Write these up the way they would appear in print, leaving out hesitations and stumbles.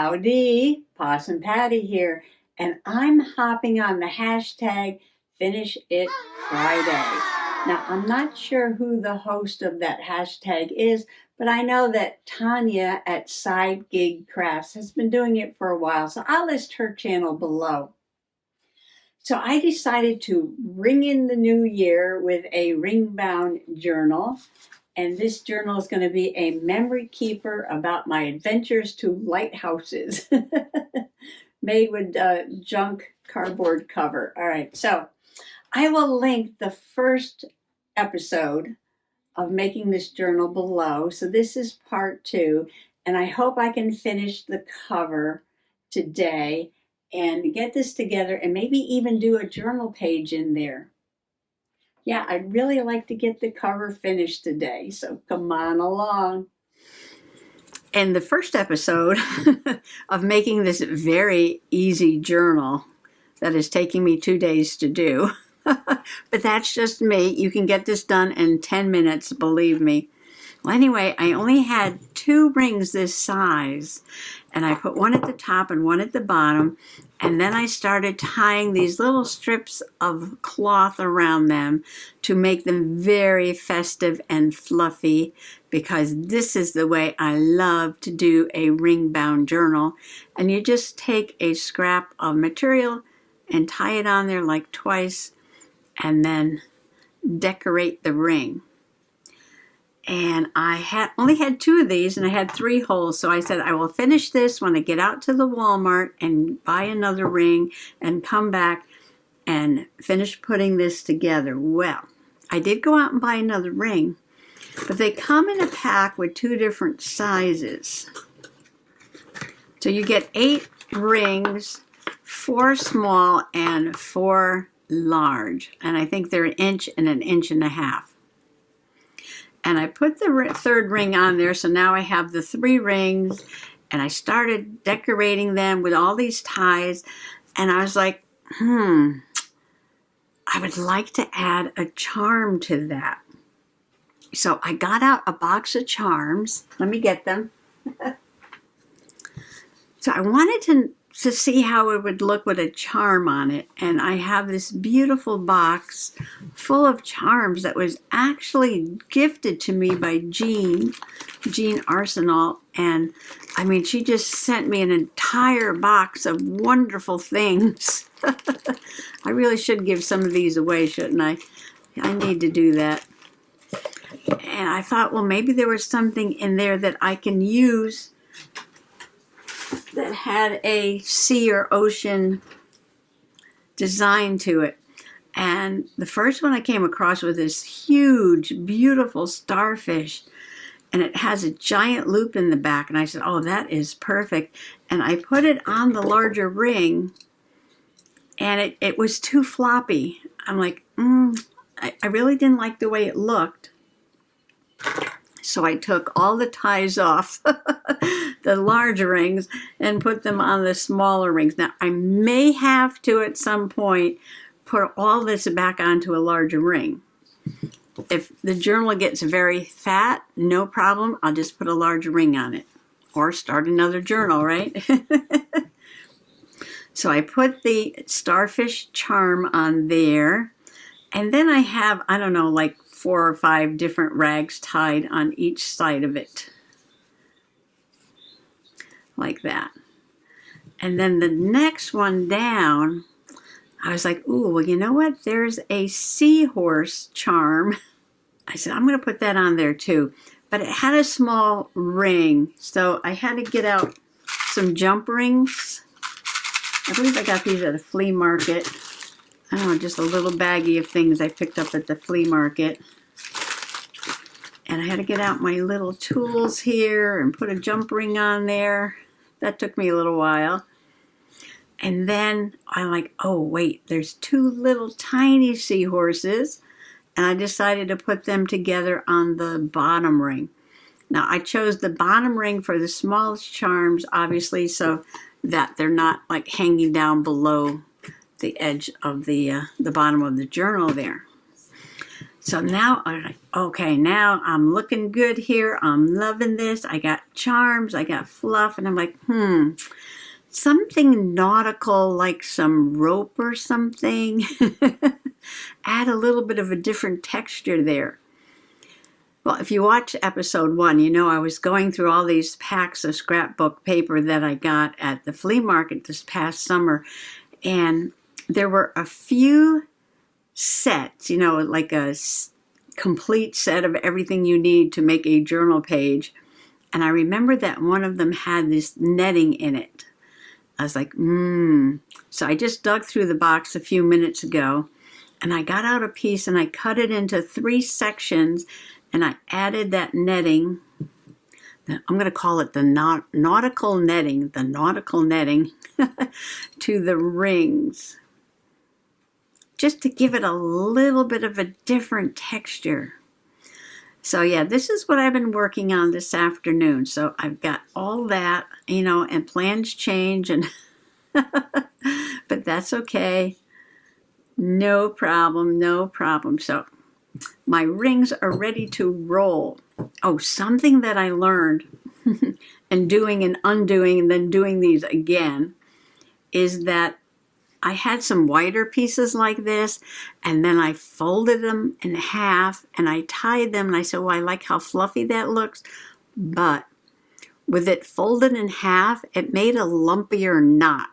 Howdy, Possum Patty here, and I'm hopping on the hashtag Finish It Friday. Now, I'm not sure who the host of that hashtag is, but I know that Tanya at Side Gig Crafts has been doing it for a while, so I'll list her channel below. So I decided to ring in the new year with a ring-bound journal. And this journal is going to be a memory keeper about my adventures to lighthouses, made with junk cardboard cover. All right, so I will link the first episode of making this journal below. So this is part 2, and I hope I can finish the cover today and get this together and maybe even do a journal page in there. Yeah, I'd really like to get the cover finished today, so come on along. In the first episode of making this very easy journal that is taking me 2 days to do, but that's just me. You can get this done in 10 minutes, believe me. Well, anyway, I only had 2 rings this size, and I put one at the top and one at the bottom, and then I started tying these little strips of cloth around them to make them very festive and fluffy, because this is the way I love to do a ring-bound journal. And you just take a scrap of material and tie it on there like twice, and then decorate the ring. And I only had 2 of these, and I had 3 holes. So I said, I will finish this when I get out to the Walmart and buy another ring and come back and finish putting this together. Well, I did go out and buy another ring, but they come in a pack with 2 different sizes. So you get 8 rings, 4 small and 4 large. And I think they're 1 inch and 1.5 inches. And I put the 3rd ring on there, so now I have the 3 rings, and I started decorating them with all these ties, and I was like, I would like to add a charm to that. So I got out a box of charms. Let me get them. So I wanted to see how it would look with a charm on it. And I have this beautiful box full of charms that was actually gifted to me by Jean Arsenal. And I mean, she just sent me an entire box of wonderful things. I really should give some of these away, shouldn't I? I need to do that. And I thought, well, maybe there was something in there that I can use that had a sea or ocean design to it. And the first one I came across was this huge, beautiful starfish, and it has a giant loop in the back. And I said, oh, that is perfect. And I put it on the larger ring, and it was too floppy. I'm like, I really didn't like the way it looked. So I took all the ties off the large rings and put them on the smaller rings. Now, I may have to, at some point, put all this back onto a larger ring. If the journal gets very fat, no problem. I'll just put a larger ring on it. Or start another journal, right? So I put the starfish charm on there. And then I have, I don't know, like 4 or 5 different rags tied on each side of it. Like that. And then the next one down, I was like, ooh, well, you know what? There's a seahorse charm. I said, I'm going to put that on there too. But it had a small ring, so I had to get out some jump rings. I believe I got these at a flea market. I don't know, just a little baggie of things I picked up at the flea market. And I had to get out my little tools here and put a jump ring on there. That took me a little while. And then I'm like, oh, wait, there's 2 little tiny seahorses. And I decided to put them together on the bottom ring. Now, I chose the bottom ring for the smallest charms, obviously, so that they're not like hanging down below the edge of the bottom of the journal there. So now, okay, now I'm looking good here. I'm loving this. I got charms, I got fluff, and I'm like, something nautical, like some rope or something. Add a little bit of a different texture there. Well, if you watch episode 1, you know I was going through all these packs of scrapbook paper that I got at the flea market this past summer. And there were a few sets, you know, like a complete set of everything you need to make a journal page. And I remember that one of them had this netting in it. I was like, So I just dug through the box a few minutes ago, and I got out a piece and I cut it into 3 sections, and I added that netting. I'm going to call it the nautical netting, to the rings, just to give it a little bit of a different texture. So yeah, this is what I've been working on this afternoon. So I've got all that, you know, and plans change, and but that's okay. No problem, no problem. So my rings are ready to roll. Oh, something that I learned and doing and undoing and then doing these again is that I had some wider pieces like this, and then I folded them in half and I tied them, and I said, well, I like how fluffy that looks, but with it folded in half, it made a lumpier knot.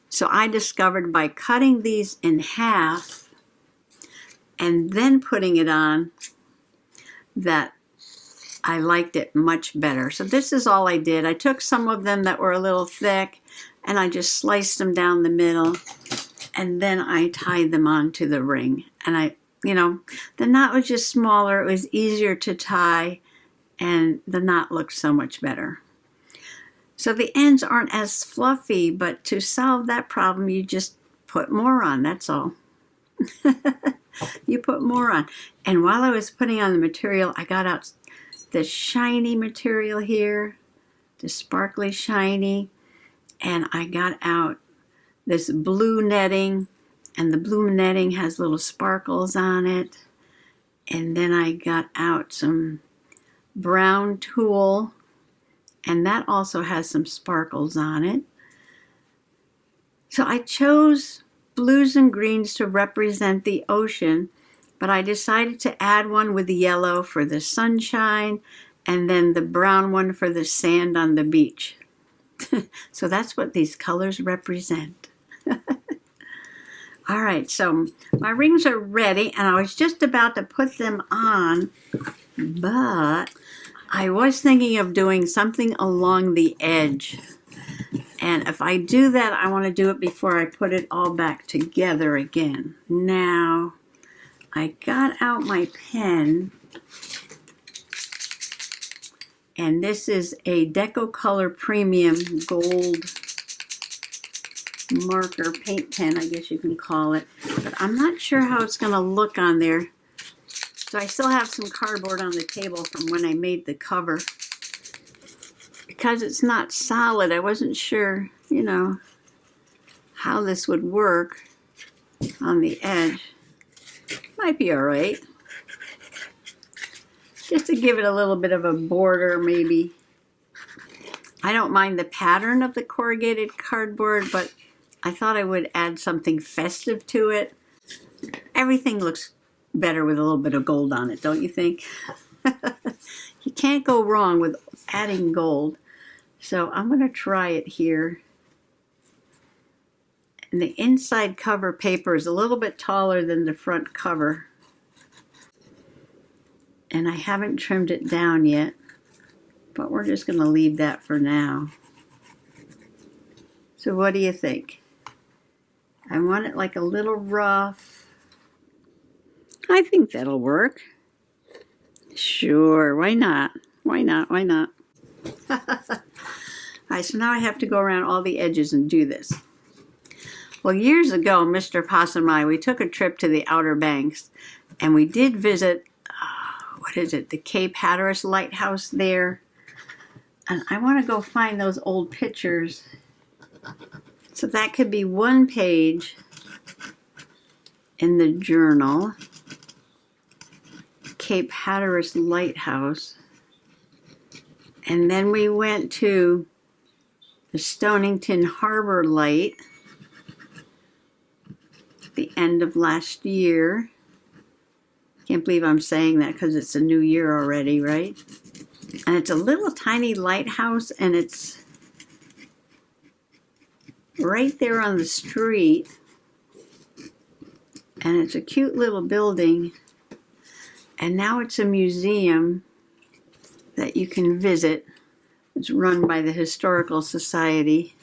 So I discovered by cutting these in half and then putting it on that I liked it much better. So this is all I did. I took some of them that were a little thick and I just sliced them down the middle, and then I tied them onto the ring. And the knot was just smaller. It was easier to tie, and the knot looked so much better. So the ends aren't as fluffy, but to solve that problem, you just put more on, that's all. You put more on. And while I was putting on the material, I got out the shiny material here, the sparkly shiny, and I got out this blue netting, and the blue netting has little sparkles on it. And then I got out some brown tulle, and that also has some sparkles on it. So I chose blues and greens to represent the ocean, but I decided to add one with the yellow for the sunshine, and then the brown one for the sand on the beach. So that's what these colors represent. All right, so my rings are ready, and I was just about to put them on, but I was thinking of doing something along the edge. And if I do that, I want to do it before I put it all back together again. Now, I got out my pen, and this is a Deco-Color Premium Gold marker paint pen, I guess you can call it. But I'm not sure how it's going to look on there. So I still have some cardboard on the table from when I made the cover. Because it's not solid, I wasn't sure, how this would work on the edge. Might be all right. Just to give it a little bit of a border, maybe. I don't mind the pattern of the corrugated cardboard, but I thought I would add something festive to it. Everything looks better with a little bit of gold on it, don't you think? You can't go wrong with adding gold. So I'm going to try it here. And the inside cover paper is a little bit taller than the front cover. And I haven't trimmed it down yet, but we're just going to leave that for now. So what do you think? I want it like a little rough. I think that'll work. Sure, why not? Why not? Why not? All right, so now I have to go around all the edges and do this. Well, years ago, Mr. Possum and I, we took a trip to the Outer Banks, and we did visit, the Cape Hatteras Lighthouse there. And I want to go find those old pictures. So that could be one page in the journal. Cape Hatteras Lighthouse. And then we went to the Stonington Harbor Light at the end of last year. Can't believe I'm saying that because it's a new year already, right? And it's a little tiny lighthouse, and it's right there on the street. And it's a cute little building. And now it's a museum that you can visit. It's run by the Historical Society.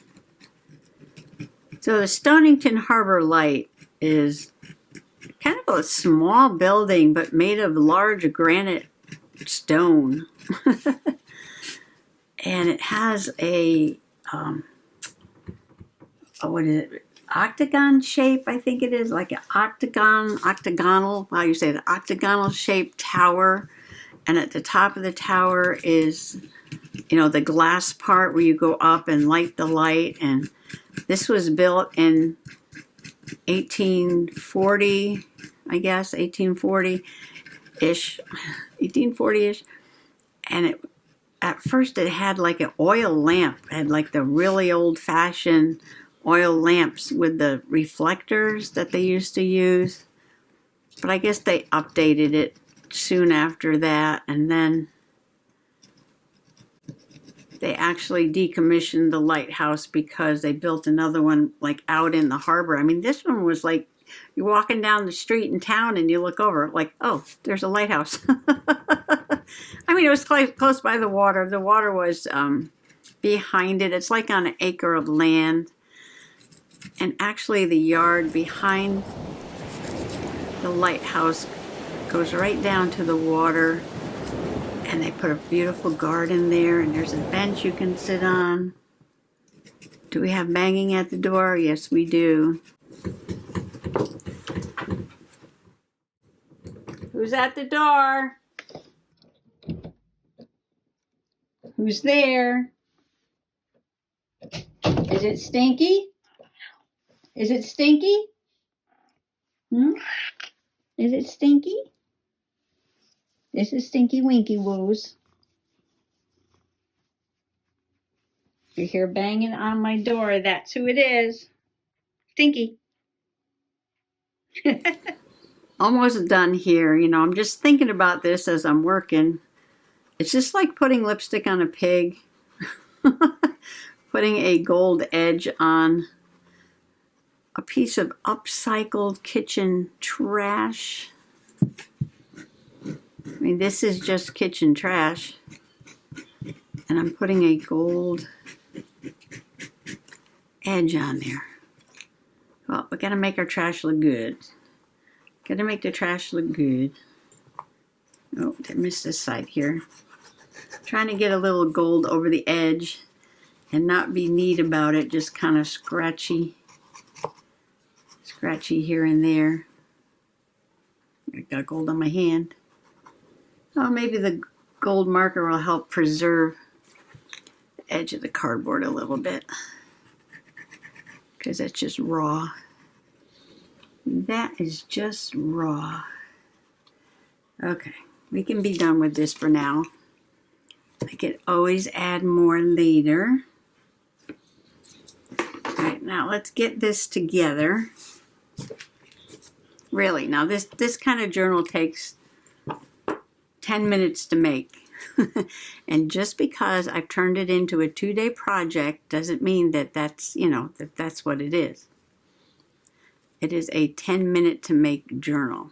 So the Stonington Harbor Light is kind of a small building, but made of large granite stone. And it has a, what is it? Octagon shape, I think it is, like an octagonal, how you say it, octagonal shaped tower. And at the top of the tower is, you know, the glass part where you go up and light the light. And this was built in 1840, I guess, 1840-ish, 1840-ish. And at first it had like an oil lamp. It had like the really old-fashioned oil lamps with the reflectors that they used to use. But I guess they updated it soon after that, and then they actually decommissioned the lighthouse because they built another one like out in the harbor. I mean, this one was like you're walking down the street in town and you look over like, oh, there's a lighthouse. I mean, it was close by the water. The water was behind it. It's like on an acre of land. And actually the yard behind the lighthouse goes right down to the water. And they put a beautiful garden there, and there's a bench you can sit on. Do we have banging at the door? Yes, we do. Who's at the door? Who's there? Is it Stinky? Is it Stinky? Is it Stinky? This is Stinky Winky Woos. If you hear banging on my door, that's who it is. Stinky. Almost done here. You know, I'm just thinking about this as I'm working. It's just like putting lipstick on a pig. Putting a gold edge on a piece of upcycled kitchen trash. I mean, this is just kitchen trash. And I'm putting a gold edge on there. Well, we gotta make our trash look good. Gotta make the trash look good. Oh, I missed this side here. Trying to get a little gold over the edge and not be neat about it, just kind of scratchy here and there. I got gold on my hand. Oh, maybe the gold marker will help preserve the edge of the cardboard a little bit, because that's just raw. That is just raw. Okay, we can be done with this for now. I could always add more later. All right, now let's get this together. Really, now this kind of journal takes 10 minutes to make. And just because I've turned it into a 2-day project doesn't mean that that's, you know, that's what it is. It is a 10-minute to make journal.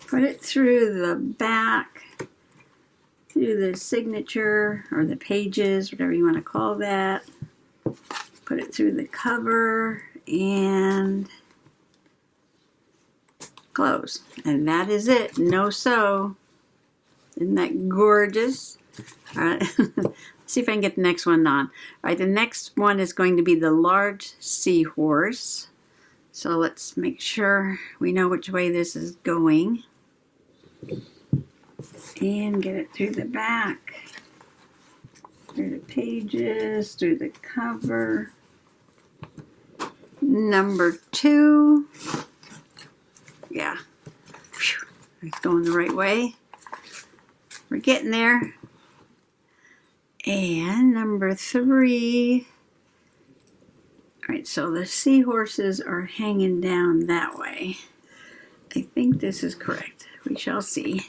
Put it through the back, through the signature or the pages, whatever you want to call that. Put it through the cover and close. And that is it. No sew. Isn't that gorgeous? All right. Let's see if I can get the next one on. All right, the next one is going to be the large seahorse. So let's make sure we know which way this is going. And get it through the back, through the pages, through the cover. Number 2. Yeah. Whew. It's going the right way. We're getting there. And number 3. All right, so the seahorses are hanging down that way. I think this is correct. We shall see.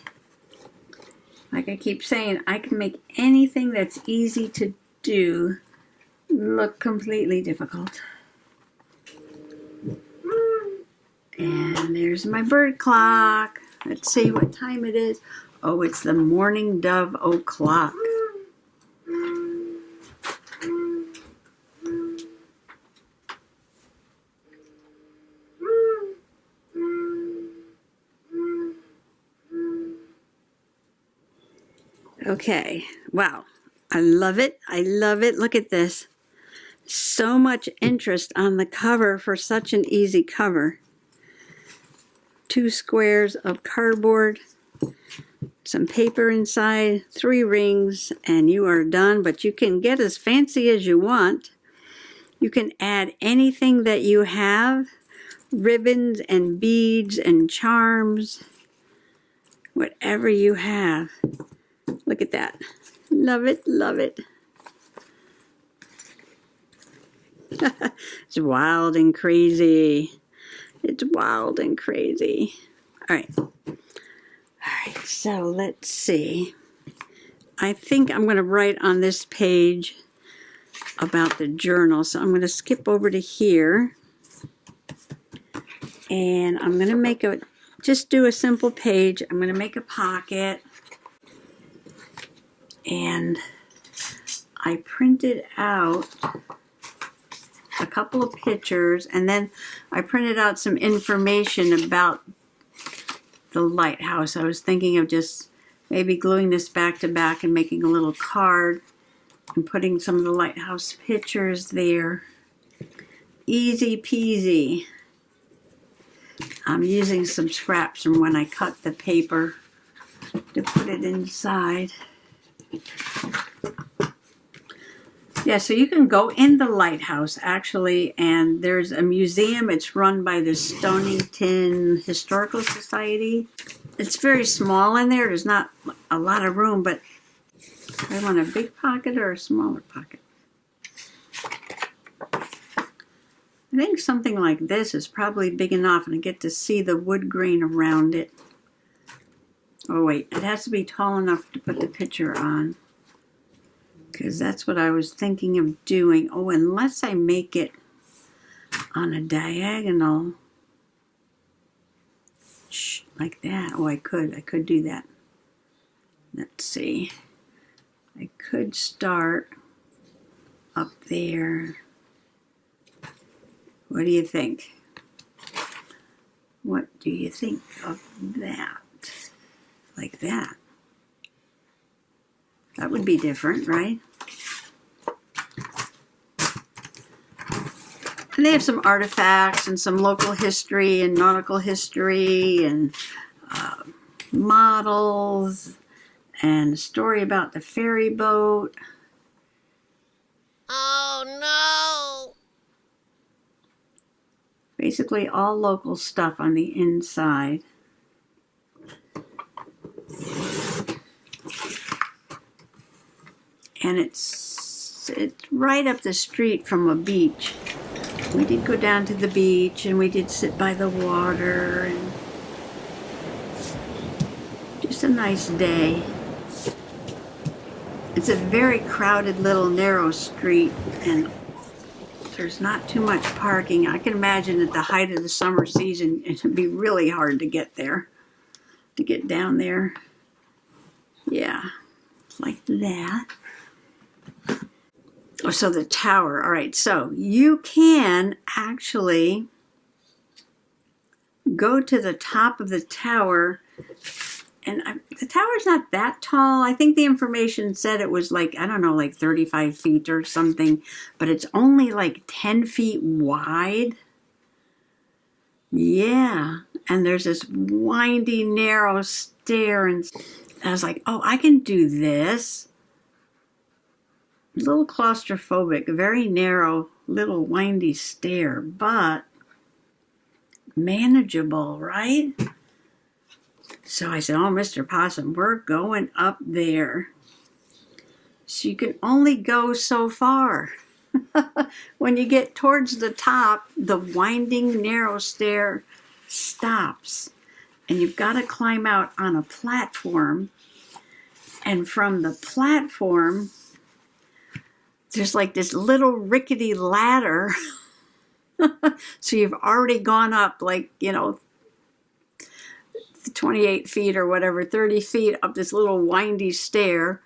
Like I keep saying, I can make anything that's easy to do look completely difficult. And there's my bird clock. Let's see what time it is. Oh, it's the morning dove o'clock. Okay, wow, I love it. I love it. Look at this. So much interest on the cover for such an easy cover. 2 squares of cardboard, some paper inside, 3 rings, and you are done. But you can get as fancy as you want. You can add anything that you have, ribbons and beads and charms, whatever you have. Look at that. Love it, love it. It's wild and crazy. It's wild and crazy. All right. All right, so let's see. I think I'm going to write on this page about the journal. So I'm going to skip over to here. And I'm going to just do a simple page. I'm going to make a pocket. And I printed out a couple of pictures, and then I printed out some information about the lighthouse. I was thinking of just maybe gluing this back to back and making a little card and putting some of the lighthouse pictures there. Easy peasy. I'm using some scraps from when I cut the paper to put it inside. Yeah, so you can go in the lighthouse actually, and there's a museum. It's run by the Stonington Historical Society. It's very small in there. There's not a lot of room, but I want a big pocket or a smaller pocket. I think something like this is probably big enough, and I get to see the wood grain around it. Oh wait, it has to be tall enough to put the picture on, because that's what I was thinking of doing. Oh, unless I make it on a diagonal, like that. Oh, I could do that. Let's see. I could start up there. What do you think? What do you think of that? Like that. That would be different, right? And they have some artifacts and some local history and nautical history and models and a story about the ferry boat. Oh no! Basically all local stuff on the inside. And it's right up the street from a beach. We did go down to the beach and we did sit by the water, and just a nice day. It's a very crowded little narrow street, and there's not too much parking. I can imagine at the height of the summer season it would be really hard to get there, to get down there. Yeah, like that. Oh, so the tower. All right, so you can actually go to the top of the tower, and the tower's not that tall. I think the information said it was like, I don't know, like 35 feet or something, but it's only like 10 feet wide. Yeah, and there's this windy, narrow stair, and I was like, oh, I can do this. A little claustrophobic, very narrow, little windy stair, but manageable, right? So I said, oh, Mr. Possum, we're going up there. So you can only go so far. When you get towards the top, the winding narrow stair stops. And you've got to climb out on a platform. And from the platform, there's like this little rickety ladder. So you've already gone up like, 28 feet or whatever, 30 feet up this little windy stair.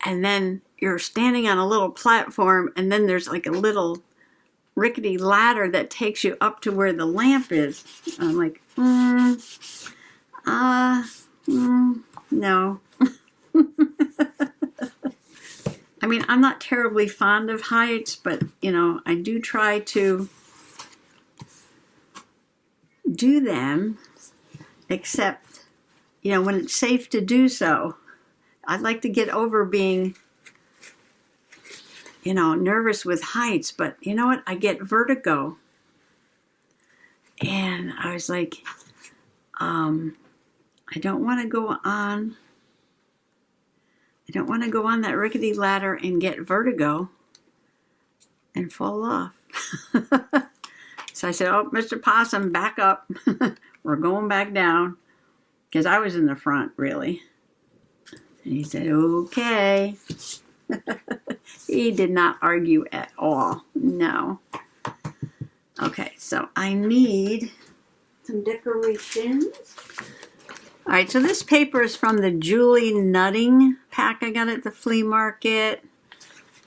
And then you're standing on a little platform, and then there's like a little rickety ladder that takes you up to where the lamp is. And I'm like, no. I mean, I'm not terribly fond of heights, but, I do try to do them, except, when it's safe to do so. I'd like to get over being, nervous with heights, but you know what? I get vertigo. And I was like, I don't want to go on that rickety ladder and get vertigo and fall off. So I said, oh, Mr. Possum, back up. We're going back down. Because I was in the front, really. And he said, okay. He did not argue at all. No. Okay, so I need some decorations. All right, so this paper is from the Julie Nutting pack I got at the flea market.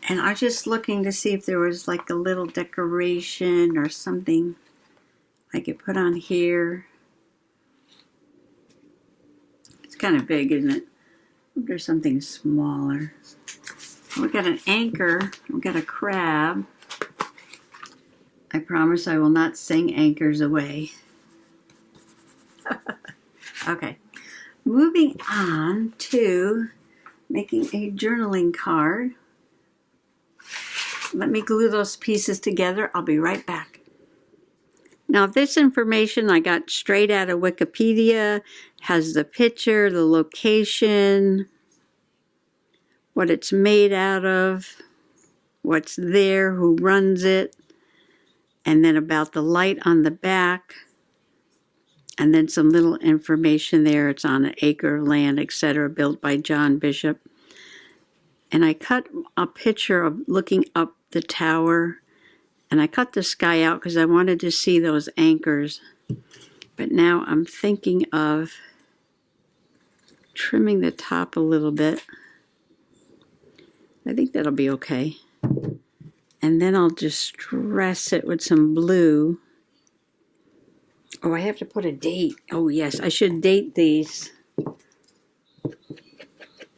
And I was just looking to see if there was like a little decoration or something I could put on here. It's kind of big, isn't it? There's something smaller. We got an anchor. We got a crab. I promise I will not sing anchors away. Okay. Moving on to making a journaling card. Let me glue those pieces together. I'll be right back. Now, this information I got straight out of Wikipedia, has the picture, the location, what it's made out of, what's there, who runs it, and then about the light on the back, and then some little information there. It's on an acre of land, etc., built by John Bishop. And I cut a picture of looking up the tower, and I cut the sky out because I wanted to see those anchors. But now I'm thinking of trimming the top a little bit. I think that'll be okay. And then I'll just dress it with some blue. Oh, I have to put a date. Oh, yes, I should date these.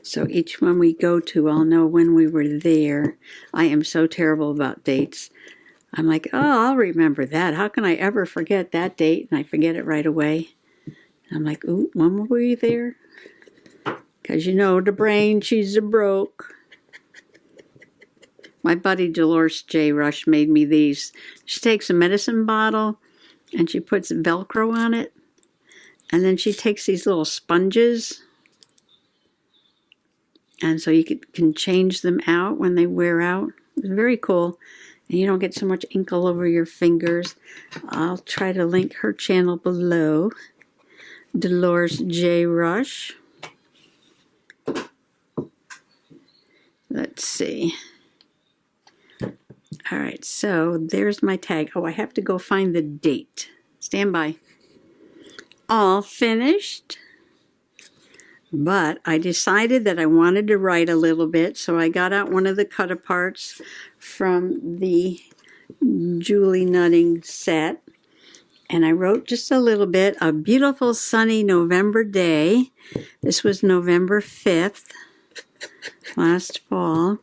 So each one we go to, I'll know when we were there. I am so terrible about dates. I'm like, oh, I'll remember that. How can I ever forget that date? And I forget it right away. And I'm like, ooh, when were we there? Because the brain, she's a broke. My buddy Dolores J. Rush made me these. She takes a medicine bottle and she puts Velcro on it. And then she takes these little sponges. And so you can change them out when they wear out. It's very cool. And you don't get so much ink all over your fingers. I'll try to link her channel below. Dolores J. Rush. Let's see. All right, so there's my tag. Oh, I have to go find the date. Stand by. All finished. But I decided that I wanted to write a little bit, so I got out one of the cut-aparts from the Julie Nutting set, and I wrote just a little bit. A beautiful sunny November day. This was November 5th, last fall.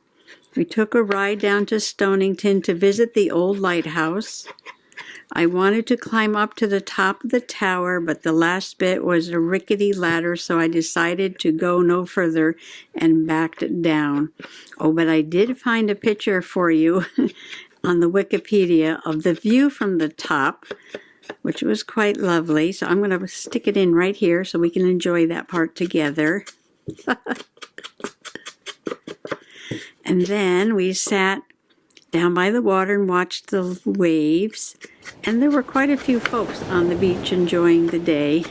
We took a ride down to Stonington to visit the old lighthouse. I wanted to climb up to the top of the tower, but the last bit was a rickety ladder, so I decided to go no further and backed down. Oh, but I did find a picture for you on the Wikipedia of the view from the top. which was quite lovely. So I'm going to stick it in right here so we can enjoy that part together. And then we sat down by the water and watched the waves. And there were quite a few folks on the beach enjoying the day.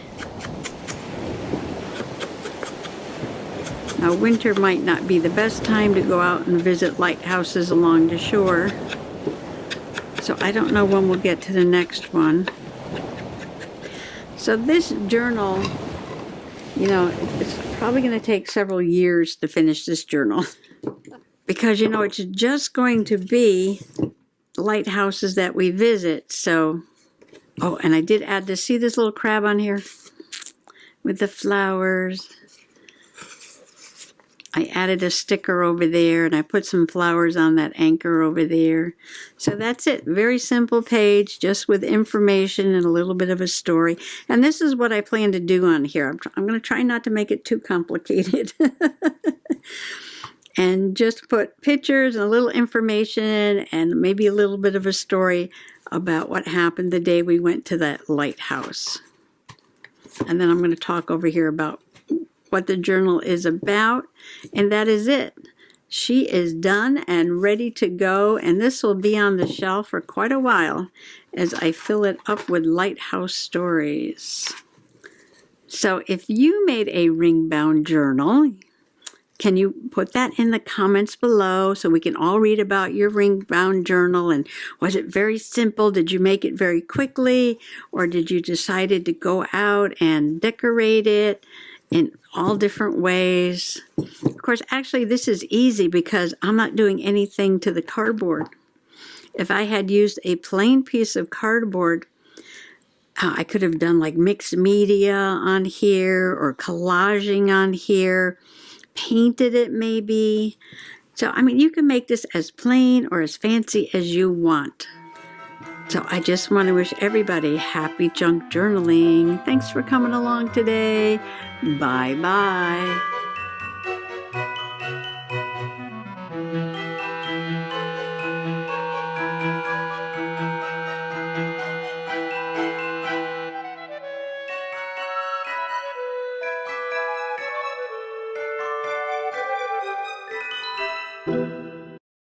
Now, winter might not be the best time to go out and visit lighthouses along the shore. So I don't know when we'll get to the next one. So this journal, you know, it's probably going to take several years to finish this journal. Because, you know, it's just going to be lighthouses that we visit. So, oh, and I did add this. See this little crab on here with the flowers? I added a sticker over there, and I put some flowers on that anchor over there. So that's it. Very simple page, just with information and a little bit of a story. And this is what I plan to do on here. I'm going to try not to make it too complicated. And just put pictures and a little information and maybe a little bit of a story about what happened the day we went to that lighthouse. And then I'm going to talk over here about what the journal is about, and that is it. She is done and ready to go, and this will be on the shelf for quite a while as I fill it up with lighthouse stories. So if you made a ring-bound journal, can you put that in the comments below so we can all read about your ring-bound journal? And was it very simple? Did you make it very quickly? Or did you decide to go out and decorate it in all different ways? Of course, actually, this is easy because I'm not doing anything to the cardboard. If I had used a plain piece of cardboard, I could have done like mixed media on here or collaging on here, painted it maybe. So, I mean, you can make this as plain or as fancy as you want. So I just want to wish everybody happy junk journaling. Thanks for coming along today. Bye-bye.